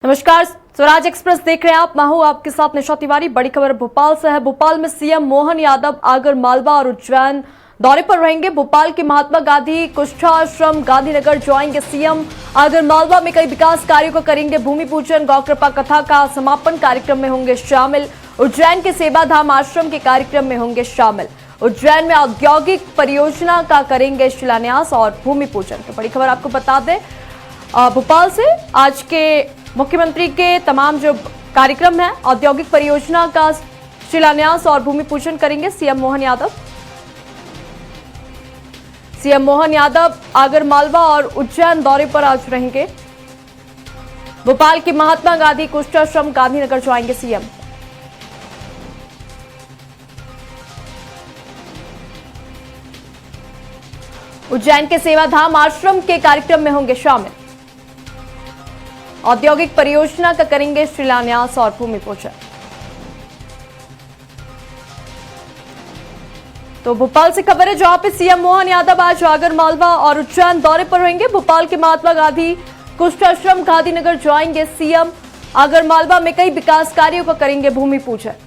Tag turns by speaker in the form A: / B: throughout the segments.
A: नमस्कार, स्वराज एक्सप्रेस देख रहे हैं आप। मैं हूं आपके साथ निशा तिवारी। बड़ी खबर भोपाल से है। भोपाल में सीएम मोहन यादव आगर मालवा और उज्जैन दौरे पर रहेंगे। भोपाल के महात्मा गांधी कुष्ठाश्रम गांधीनगर जाएंगे सीएम। आगर मालवा में कई विकास कार्यों को करेंगे भूमि पूजन। गौ कृपा कथा का समापन कार्यक्रम में होंगे शामिल। उज्जैन के सेवाधाम आश्रम के कार्यक्रम में होंगे शामिल। उज्जैन में औद्योगिक परियोजना का करेंगे शिलान्यास और भूमि पूजन। तो बड़ी खबर आपको बता दें भोपाल से, आज के मुख्यमंत्री के तमाम जो कार्यक्रम है, औद्योगिक परियोजना का शिलान्यास और भूमि पूजन करेंगे सीएम मोहन यादव। सीएम मोहन यादव आगर मालवा और उज्जैन दौरे पर आज रहेंगे। भोपाल के महात्मा गांधी कुष्ठाश्रम गांधीनगर जाएंगे सीएम। उज्जैन के सेवाधाम आश्रम के कार्यक्रम में होंगे शामिल। औद्योगिक परियोजना का करेंगे शिलान्यास और भूमि पूजन। तो भोपाल से खबर है जहां पे सीएम मोहन यादव आज आगर मालवा और उज्जैन दौरे पर रहेंगे। भोपाल के महात्मा गांधी कुष्ठाश्रम गांधीनगर जाएंगे सीएम। आगर मालवा में कई विकास कार्यों का करेंगे भूमि पूजन।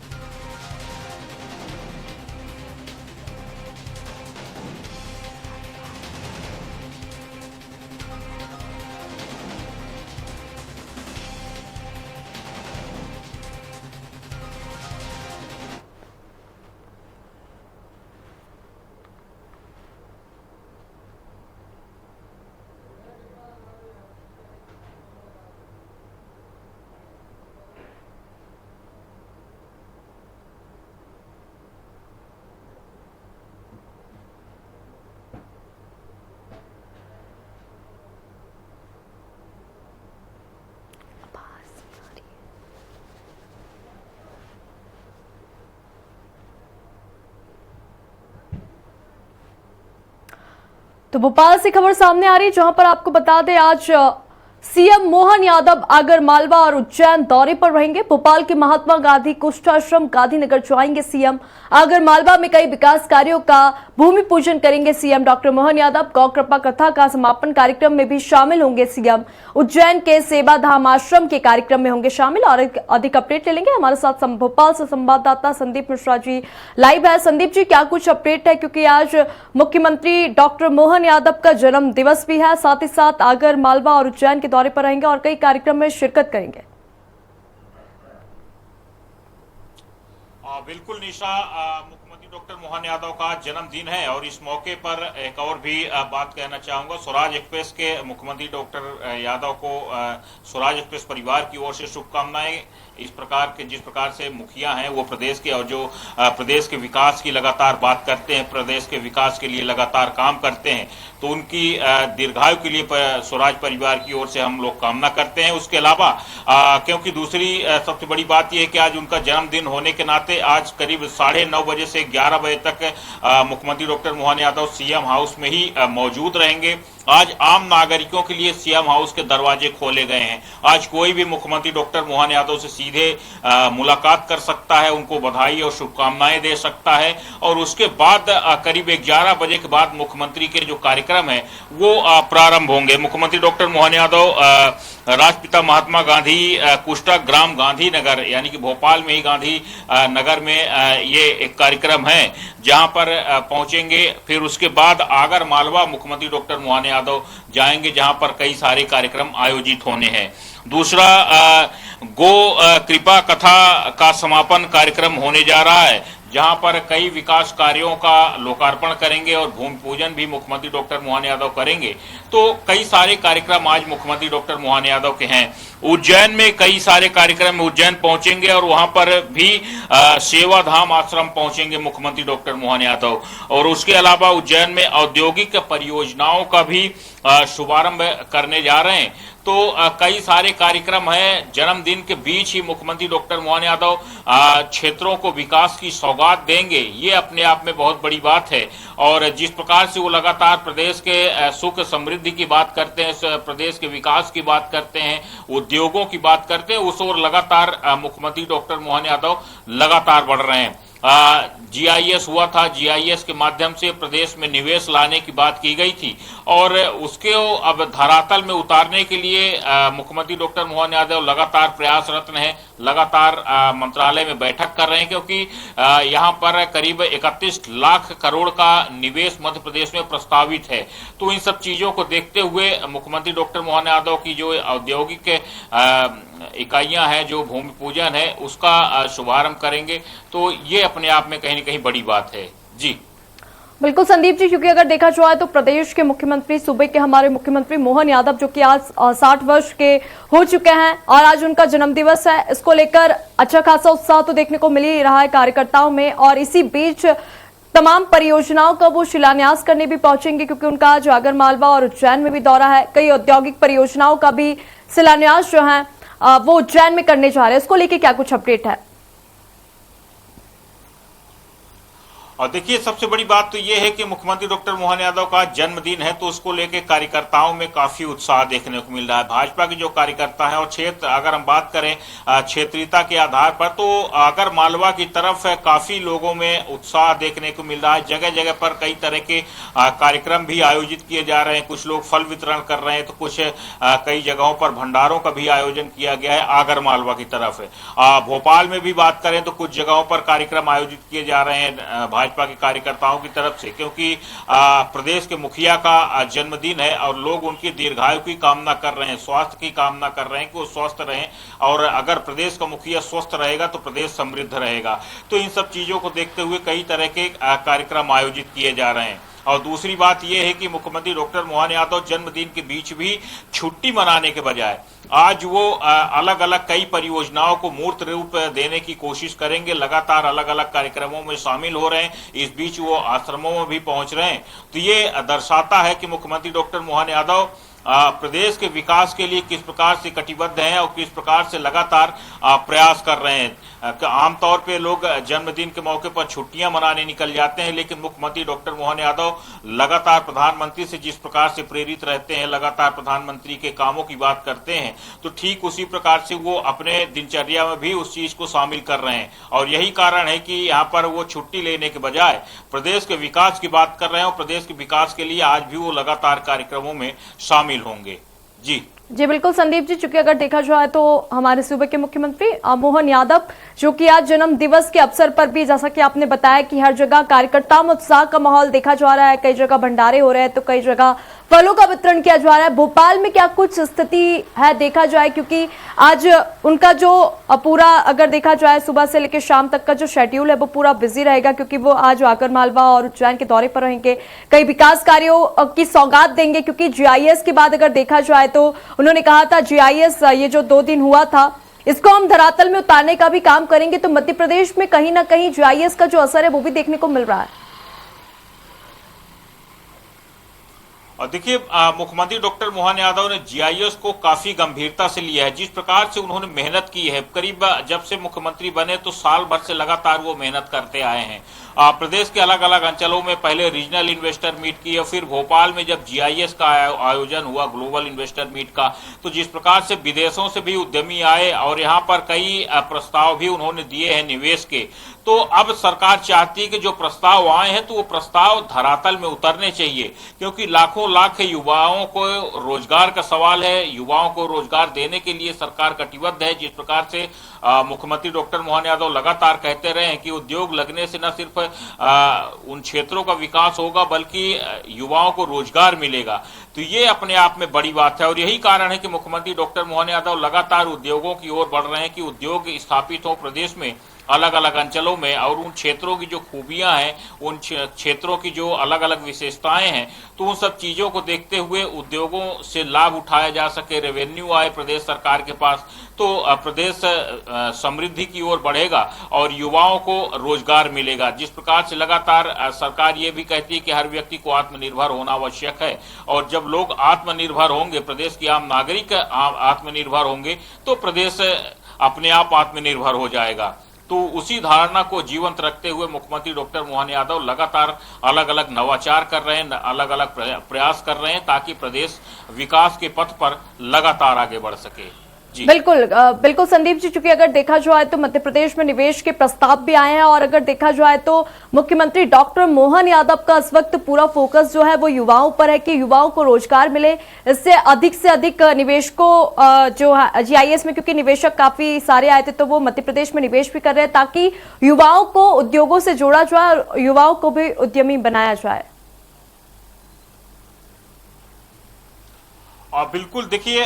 A: तो भोपाल से खबर सामने आ रही है जहां पर आपको बता दें आज सीएम मोहन यादव आगर मालवा और उज्जैन दौरे पर रहेंगे। भोपाल के महात्मा गांधी कुष्ठाश्रम गांधीनगर जाएंगे सीएम। आगर मालवा में कई विकास कार्यों का भूमि पूजन करेंगे सीएम डॉक्टर मोहन यादव। गौ कृपा कथा का समापन कार्यक्रम में भी शामिल होंगे सीएम। उज्जैन के सेवाधाम आश्रम के कार्यक्रम में होंगे शामिल। और अधिक अपडेट ले लेंगे हमारे साथ भोपाल से संवाददाता संदीप मिश्रा जी लाइव है। संदीप जी, क्या कुछ अपडेट है, क्योंकि आज मुख्यमंत्री डॉक्टर मोहन यादव का जन्म दिवस भी है, साथ ही साथ आगर मालवा और उज्जैन के दौरे पर रहेंगे और कई कार्यक्रम में शिरकत करेंगे।
B: बिल्कुल निशा, मुख्यमंत्री डॉक्टर मोहन यादव का जन्मदिन है और इस मौके पर एक और भी बात कहना चाहूंगा। स्वराज एक्सप्रेस के मुख्यमंत्री डॉक्टर यादव को स्वराज एक्सप्रेस परिवार की ओर से शुभकामनाएं। इस प्रकार के जिस प्रकार से मुखिया हैं वो प्रदेश के, और जो प्रदेश के विकास की लगातार बात करते हैं, प्रदेश के विकास के लिए लगातार काम करते हैं, तो उनकी दीर्घायु के लिए स्वराज परिवार की ओर से हम लोग कामना करते हैं। उसके अलावा क्योंकि दूसरी सबसे बड़ी बात यह है कि आज उनका जन्मदिन होने के नाते आज करीब 9:30 बजे से 11 बजे तक मुख्यमंत्री doctor Mohan Yadav CM house में ही मौजूद रहेंगे। आज आम नागरिकों के लिए सीएम हाउस के दरवाजे खोले गए हैं। आज कोई भी मुख्यमंत्री डॉक्टर मोहन यादव से सीधे मुलाकात कर सकता है, उनको बधाई और शुभकामनाएं दे सकता है। और उसके बाद करीब 11 बजे के बाद मुख्यमंत्री के जो कार्यक्रम है वो प्रारंभ होंगे। मुख्यमंत्री डॉक्टर मोहन यादव राष्ट्रपिता महात्मा गांधी कुष्ठाग्राम गांधीनगर, यानी कि भोपाल में ही गांधी नगर में ये एक कार्यक्रम है जहां पर पहुंचेंगे। फिर उसके बाद आगर मालवा मुख्यमंत्री डॉक्टर मोहन यादव जाएंगे जहां पर कई सारे कार्यक्रम आयोजित होने हैं। दूसरा, गो कृपा कथा का समापन कार्यक्रम होने जा रहा है जहां पर कई विकास कार्यों का लोकार्पण करेंगे और भूमि पूजन भी मुख्यमंत्री डॉक्टर मोहन यादव करेंगे। तो कई सारे कार्यक्रम आज मुख्यमंत्री डॉक्टर मोहन यादव के हैं। उज्जैन में कई सारे कार्यक्रम उज्जैन पहुंचेंगे और वहां पर भी सेवाधाम आश्रम पहुंचेंगे मुख्यमंत्री डॉक्टर मोहन यादव। और उसके अलावा उज्जैन में औद्योगिक परियोजनाओं का भी शुभारंभ करने जा रहे हैं। तो कई सारे कार्यक्रम हैं। जन्मदिन के बीच ही मुख्यमंत्री डॉक्टर मोहन यादव क्षेत्रों को विकास की सौगात देंगे, ये अपने आप में बहुत बड़ी बात है। और जिस प्रकार से वो लगातार प्रदेश के सुख समृद्धि की बात करते हैं, प्रदेश के विकास की बात करते हैं, उद्योगों की बात करते हैं, उस ओर लगातार मुख्यमंत्री डॉक्टर मोहन यादव लगातार बढ़ रहे हैं। GIS हुआ था, GIS के माध्यम से प्रदेश में निवेश लाने की बात की गई थी और उसके अब धरातल में उतारने के लिए मुख्यमंत्री डॉक्टर मोहन यादव लगातार प्रयासरत हैं, लगातार मंत्रालय में बैठक कर रहे हैं, क्योंकि यहां पर करीब 31 लाख करोड़ का निवेश मध्य प्रदेश में प्रस्तावित है। तो इन सब चीजों को देखते हुए मुख्यमंत्री डॉक्टर मोहन यादव की जो औद्योगिक इकाइयां हैं, जो भूमि पूजन है, उसका शुभारंभ करेंगे। तो ये अपने आप में कहीं न कहीं बड़ी बात है। जी
A: बिल्कुल संदीप जी, क्योंकि अगर देखा जाए तो प्रदेश के मुख्यमंत्री, सूबे के हमारे मुख्यमंत्री मोहन यादव, जो कि आज 60 वर्ष के हो चुके हैं और आज उनका जन्मदिवस है, इसको लेकर अच्छा खासा उत्साह तो देखने को मिल ही रहा है कार्यकर्ताओं में। और इसी बीच तमाम परियोजनाओं का वो शिलान्यास करने भी पहुंचेंगे, क्योंकि उनका आज आगरमालवा और उज्जैन में भी दौरा है। कई औद्योगिक परियोजनाओं का भी शिलान्यास जो है वो उज्जैन में करने जा रहे हैं। इसको लेके क्या कुछ अपडेट है?
B: और देखिए, सबसे बड़ी बात तो ये है कि मुख्यमंत्री डॉक्टर मोहन यादव का जन्मदिन है, तो उसको लेकर कार्यकर्ताओं में काफी उत्साह देखने को मिल रहा है। भाजपा के जो कार्यकर्ता हैं और क्षेत्र, अगर हम बात करें क्षेत्रीयता के आधार पर, तो आगर मालवा की तरफ काफी लोगों में उत्साह देखने को मिल रहा है। जगह जगह पर कई तरह के कार्यक्रम भी आयोजित किए जा रहे हैं। कुछ लोग फल वितरण कर रहे हैं, तो कुछ कई जगहों पर भंडारों का भी आयोजन किया गया है आगर मालवा की तरफ। भोपाल में भी बात करें तो कुछ जगहों पर कार्यक्रम आयोजित किए जा रहे हैं भाजपा के कार्यकर्ताओं की तरफ से, क्योंकि प्रदेश के मुखिया का जन्मदिन है और लोग उनकी दीर्घायु की कामना कर रहे हैं, स्वास्थ्य की कामना कर रहे हैं कि वो स्वस्थ रहें, और अगर प्रदेश का मुखिया स्वस्थ रहेगा तो प्रदेश समृद्ध रहेगा। तो इन सब चीजों को देखते हुए कई तरह के कार्यक्रम आयोजित किए जा रहे हैं। और दूसरी बात यह है कि मुख्यमंत्री डॉक्टर मोहन यादव जन्मदिन के बीच भी छुट्टी मनाने के बजाय आज वो अलग अलग कई परियोजनाओं को मूर्त रूप देने की कोशिश करेंगे। लगातार अलग अलग कार्यक्रमों में शामिल हो रहे हैं, इस बीच वो आश्रमों में भी पहुंच रहे हैं। तो ये दर्शाता है कि मुख्यमंत्री डॉक्टर मोहन यादव प्रदेश के विकास के लिए किस प्रकार से कटिबद्ध हैं और किस प्रकार से लगातार प्रयास कर रहे हैं। आमतौर पे लोग जन्मदिन के मौके पर छुट्टियां मनाने निकल जाते हैं, लेकिन मुख्यमंत्री डॉक्टर मोहन यादव लगातार प्रधानमंत्री से जिस प्रकार से प्रेरित रहते हैं, लगातार प्रधानमंत्री के कामों की बात करते हैं, तो ठीक उसी प्रकार से वो अपने दिनचर्या में भी उस चीज को शामिल कर रहे हैं। और यही कारण है कि यहाँ पर वो छुट्टी लेने के बजाय प्रदेश के विकास की बात कर रहे हैं और प्रदेश के विकास के लिए आज भी वो लगातार कार्यक्रमों में शामिल होंगे। जी
A: बिल्कुल संदीप जी, चूंकि अगर देखा जाए तो हमारे सूबे के मुख्यमंत्री मोहन यादव, जो कि आज जन्म दिवस के अवसर पर भी, जैसा कि आपने बताया कि हर जगह कार्यकर्ताओं में उत्साह का माहौल देखा जा रहा है। कई जगह भंडारे हो रहे हैं तो कई जगह फलों का वितरण किया जा रहा है। भोपाल में क्या कुछ स्थिति है देखा जाए, क्योंकि आज उनका जो पूरा अगर देखा जाए सुबह से लेकर शाम तक का जो शेड्यूल है वो पूरा बिजी रहेगा, क्योंकि वो आज आगरमालवा और उज्जैन के दौरे पर रहेंगे। कई विकास कार्यों की सौगात देंगे, क्योंकि GIS के बाद अगर देखा जाए तो उन्होंने कहा था GIS ये जो 2 दिन हुआ था इसको हम धरातल में उतारने का भी काम करेंगे। तो मध्य प्रदेश में कहीं ना कहीं GIS का जो असर है वो भी देखने को मिल रहा है।
B: और देखिए, मुख्यमंत्री डॉक्टर मोहन यादव ने GIS को काफी गंभीरता से लिया है। जिस प्रकार से उन्होंने मेहनत की है, करीब जब से मुख्यमंत्री बने तो साल भर से लगातार वो मेहनत करते आए हैं। प्रदेश के अलग अलग अंचलों में पहले रीजनल इन्वेस्टर मीट की और फिर भोपाल में जब GIS का आयोजन हुआ, ग्लोबल इन्वेस्टर मीट का, तो जिस प्रकार से विदेशों से भी उद्यमी आए और यहाँ पर कई प्रस्ताव भी उन्होंने दिए हैं निवेश के। तो अब सरकार चाहती है कि जो प्रस्ताव आए हैं तो वो प्रस्ताव धरातल में उतरने चाहिए, क्योंकि लाखों लाख युवाओं को रोजगार का सवाल है। युवाओं को रोजगार देने के लिए सरकार कटिबद्ध है। जिस प्रकार से मुख्यमंत्री डॉक्टर मोहन यादव लगातार कहते रहे हैं कि उद्योग लगने से न सिर्फ उन क्षेत्रों का विकास होगा बल्कि युवाओं को रोजगार मिलेगा। तो ये अपने आप में बड़ी बात है और यही कारण है कि मुख्यमंत्री डॉक्टर मोहन यादव लगातार उद्योगों की ओर बढ़ रहे हैं कि उद्योग स्थापित हो प्रदेश में अलग अलग अंचलों में, और उन क्षेत्रों की जो खूबियां हैं, उन क्षेत्रों की जो अलग अलग विशेषताएं हैं, तो उन सब चीजों को देखते हुए उद्योगों से लाभ उठाया जा सके, रेवेन्यू आए प्रदेश सरकार के पास, तो प्रदेश समृद्धि की ओर बढ़ेगा और युवाओं को रोजगार मिलेगा। जिस प्रकार से लगातार सरकार ये भी कहती है कि हर व्यक्ति को आत्मनिर्भर होना आवश्यक है, और जब लोग आत्मनिर्भर होंगे, प्रदेश के आम नागरिक आत्मनिर्भर होंगे, तो प्रदेश अपने आप आत्मनिर्भर हो जाएगा। तो उसी धारणा को जीवंत रखते हुए मुख्यमंत्री डॉक्टर मोहन यादव लगातार अलग अलग नवाचार कर रहे हैं, अलग अलग प्रयास कर रहे हैं, ताकि प्रदेश विकास के पथ पर लगातार आगे बढ़ सके। जी
A: बिल्कुल बिल्कुल संदीप जी, चूंकि अगर देखा जाए तो मध्य प्रदेश में निवेश के प्रस्ताव भी आए हैं और अगर देखा जाए तो मुख्यमंत्री डॉक्टर मोहन यादव का इस वक्त पूरा फोकस जो है वो युवाओं पर है कि युवाओं को रोजगार मिले, इससे अधिक निवेशकों जो है जीआईएस में, क्योंकि निवेशक काफी सारे आए थे तो वो मध्य प्रदेश में निवेश भी कर रहे हैं ताकि युवाओं को उद्योगों से जोड़ा जाए और युवाओं को भी उद्यमी बनाया जाए।
B: और बिल्कुल देखिए,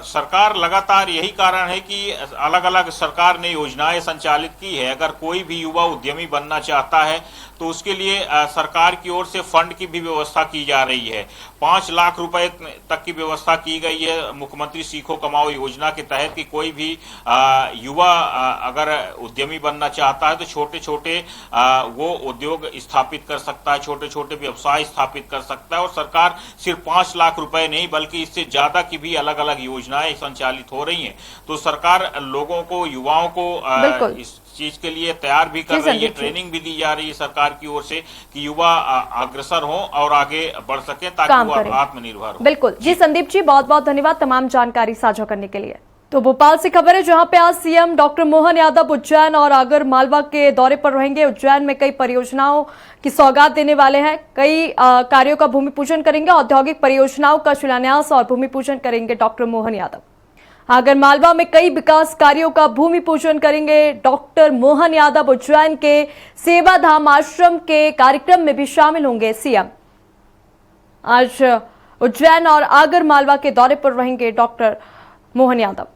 B: सरकार लगातार यही कारण है कि अलग अलग सरकार ने योजनाएं संचालित की है। अगर कोई भी युवा उद्यमी बनना चाहता है तो उसके लिए सरकार की ओर से फंड की भी व्यवस्था की जा रही है। 5 लाख रुपए तक की व्यवस्था की गई है मुख्यमंत्री सीखो कमाओ योजना के तहत कि कोई भी युवा अगर उद्यमी बनना चाहता है तो छोटे छोटे वो उद्योग स्थापित कर सकता है, छोटे छोटे व्यवसाय स्थापित कर सकता है। और सरकार सिर्फ 5 लाख रुपए नहीं बल्कि इससे ज्यादा की भी अलग अलग योजनाएं संचालित हो रही हैं। तो सरकार लोगों को, युवाओं को इस चीज के लिए तैयार भी कर रही है, ट्रेनिंग भी दी जा रही है सरकार की ओर से कि युवा अग्रसर हो और आगे बढ़ सके ताकि वो आत्मनिर्भर हो।
A: बिल्कुल जी संदीप जी, बहुत बहुत धन्यवाद तमाम जानकारी साझा करने के लिए। तो भोपाल से खबर है जहां पे आज सीएम डॉक्टर मोहन यादव उज्जैन और आगर मालवा के दौरे पर रहेंगे। उज्जैन में कई परियोजनाओं की सौगात देने वाले हैं, कई कार्यों का भूमि पूजन करेंगे, औद्योगिक परियोजनाओं का शिलान्यास और भूमि पूजन करेंगे डॉक्टर मोहन यादव। आगर मालवा में कई विकास कार्यों का भूमि पूजन करेंगे डॉक्टर मोहन यादव। उज्जैन के सेवाधाम आश्रम के कार्यक्रम में भी शामिल होंगे सीएम। आज उज्जैन और आगर मालवा के दौरे पर रहेंगे डॉक्टर मोहन यादव।